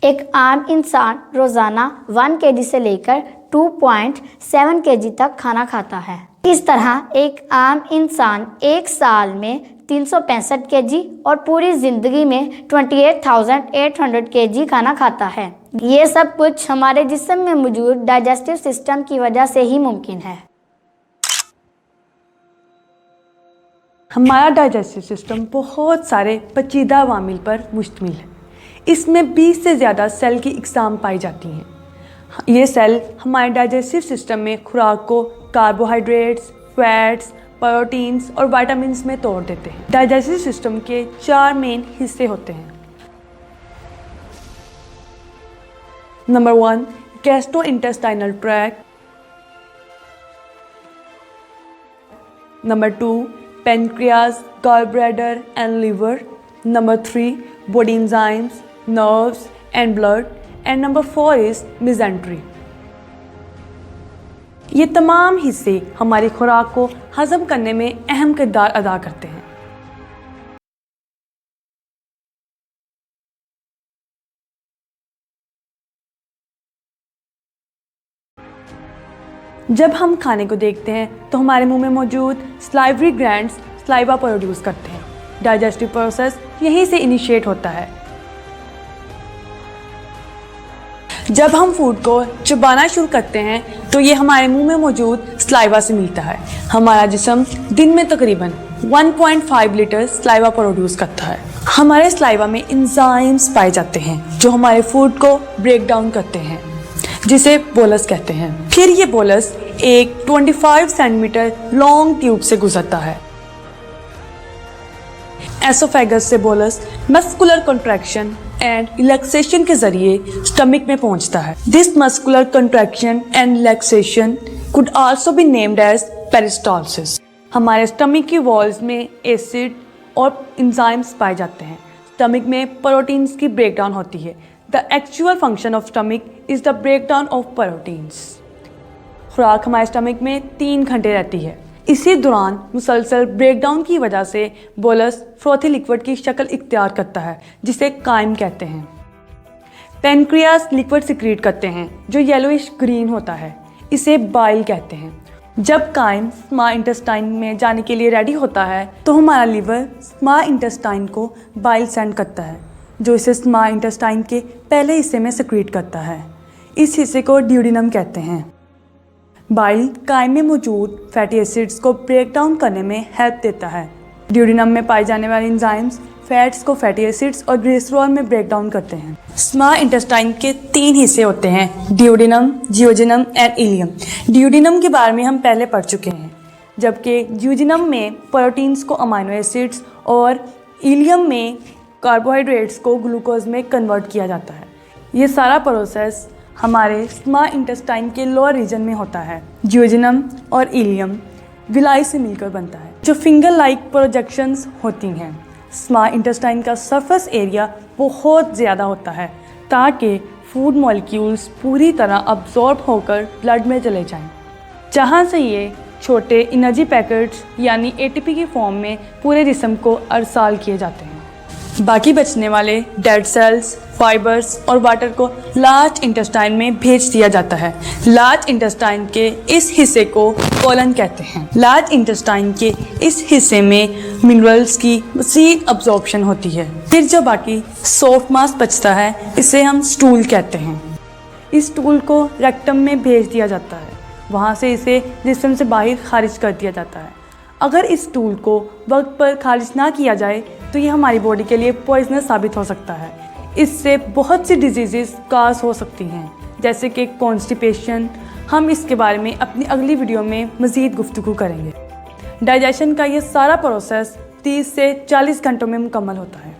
एक आम इंसान रोजाना 1 kg से लेकर 2.7 kg तक खाना खाता है। इस तरह एक आम इंसान एक साल में 365 kg और पूरी जिंदगी में 28,800 kg खाना खाता है। ये सब कुछ हमारे जिस्म में मौजूद डाइजेस्टिव सिस्टम की वजह से ही मुमकिन है। हमारा डाइजेस्टिव सिस्टम बहुत सारे पेचीदा अवामिल पर मुश्तमिल है। इसमें 20 से ज़्यादा सेल की इकसाम पाई जाती हैं। ये सेल हमारे डाइजेस्टिव सिस्टम में खुराक को कार्बोहाइड्रेट्स, फैट्स, प्रोटीन्स और विटामिन्स में तोड़ देते हैं। डाइजेस्टिव सिस्टम के 4 मेन हिस्से होते हैं। Number 1, gastrointestinal tract. Number 2, pancreas, gallbladder and liver. Number 3, body enzymes, nerves and blood. And number 4 is mesentery. ये तमाम हिस्से हमारी खुराक को हजम करने में अहम किरदार अदा करते हैं। जब हम खाने को देखते हैं तो हमारे मुंह में मौजूद स्लाइवरी ग्लैंड्स स्लाइवा प्रोड्यूस करते हैं। डाइजेस्टिव प्रोसेस यहीं से इनिशिएट होता है। जब हम फूड को चबाना शुरू करते हैं तो ये हमारे मुंह में मौजूद स्लाइवा से मिलता है। हमारा जिस्म दिन में तकरीबन 1.5 लीटर स्लाइवा प्रोड्यूस करता है। हमारे स्लाइवा में एंजाइम्स पाए जाते हैं जो हमारे फूड को ब्रेक डाउन करते हैं, जिसे बोलस कहते हैं। फिर ये बोलस एक 25 सेंटीमीटर लॉन्ग ट्यूब से गुजरता है। एसोफेगस से bolus muscular contraction and relaxation के जरिए स्टमक में पहुंचता है। This muscular contraction and relaxation could also be named as peristalsis. हमारे स्टमक की वॉल्स में एसिड और एंजाइम्स पाए जाते हैं। स्टमक में प्रोटीन्स की ब्रेकडाउन होती है। The actual function of stomach is the breakdown of proteins. खुराक हमारे स्टमक में 3 घंटे रहती है। इसी दौरान मुसलसल ब्रेकडाउन की वजह से बोलस फ्रोथी लिक्विड की शक्ल इख्तियार करता है, जिसे काइम कहते हैं। पेनक्रियास लिक्विड सिक्रीट करते हैं जो येलोइश ग्रीन होता है, इसे बाइल कहते हैं। जब काइम स्मॉल इंटेस्टाइन में जाने के लिए रेडी होता है तो हमारा लीवर स्मॉल इंटेस्टाइन को बाइल सेंड करता है, जो इसे स्मॉल इंटेस्टाइन के पहले हिस्से में सिक्रीट करता है। इस हिस्से को ड्यूडिनम कहते हैं। बाइल काइम में मौजूद फैटी एसिड्स को ब्रेक डाउन करने में हेल्प देता है। ड्यूडिनम में पाए जाने वाले एंजाइम्स फैट्स को फैटी एसिड्स और ग्लिसरॉल में ब्रेक डाउन करते हैं। स्मॉल इंटेस्टाइन के 3 हिस्से होते हैं, ड्यूडिनम, जियोजिनम एंड इलियम। ड्यूडिनम के बारे में हम पहले पढ़ चुके हैं, जबकि जियोजिनम में प्रोटीन्स को अमाइनो एसिड्स और इलियम में कार्बोहाइड्रेट्स को ग्लूकोज में कन्वर्ट किया जाता है। ये सारा प्रोसेस हमारे स्मॉल इंटेस्टाइन के लोअर रीजन में होता है। जियोजिनम और इलियम विलाई से मिलकर बनता है, जो फिंगर लाइक प्रोजेक्शंस होती हैं। स्मॉल इंटेस्टाइन का सरफेस एरिया बहुत ज़्यादा होता है ताकि फूड मॉलिक्यूल्स पूरी तरह अब्जॉर्ब होकर ब्लड में चले जाएं, जहाँ से ये छोटे एनर्जी पैकेट्स यानी एटीपी की फॉर्म में पूरे जिस्म को अरसाल किए जाते हैं। बाकी बचने वाले डेड सेल्स, फाइबर्स और वाटर को लार्ज इंटेस्टाइन में भेज दिया जाता है। लार्ज इंटेस्टाइन के इस हिस्से को कोलन कहते हैं। लार्ज इंटेस्टाइन के इस हिस्से में मिनरल्स की मज़ीद अब्जॉर्प्शन होती है। फिर जो बाकी सॉफ्ट मास बचता है, इसे हम स्टूल कहते हैं। इस स्टूल को रेक्टम में भेज दिया जाता है। वहाँ से इसे जिस्म से बाहर खारिज कर दिया जाता है। अगर इस स्टूल को वक्त पर खारिज ना किया जाए तो ये हमारी बॉडी के लिए पॉइजनस साबित हो सकता है। इससे बहुत सी डिजीज़ काज हो सकती हैं, जैसे कि कॉन्स्टिपेशन। हम इसके बारे में अपनी अगली वीडियो में मज़ीद गुफ्तगू करेंगे। डाइजेशन का ये सारा प्रोसेस 30 से 40 घंटों में मुकम्मल होता है।